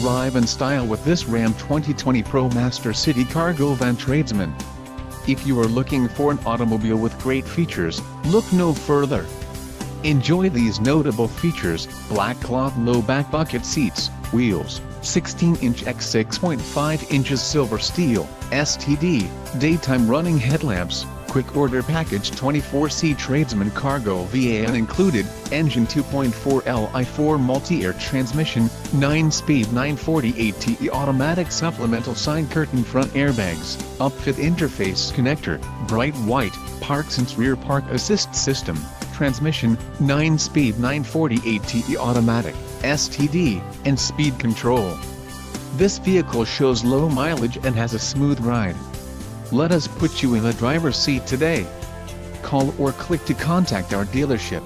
Arrive in style with this Ram 2020 ProMaster City Cargo Van Tradesman. If you are looking for an automobile with great features, look no further. Enjoy these notable features: black cloth low back bucket seats, wheels, 16-inch x 6.5 inches silver steel, STD, daytime running headlamps, quick order package 24C Tradesman Cargo VAN included, engine 2.4 Li4 multi-air transmission, 9-speed 940 automatic supplemental side curtain front airbags, upfit interface connector, bright white, park sense rear park assist system, transmission, 9-speed 940 automatic, STD, and speed control. This vehicle shows low mileage and has a smooth ride. Let us put you in the driver's seat today. Call or click to contact our dealership.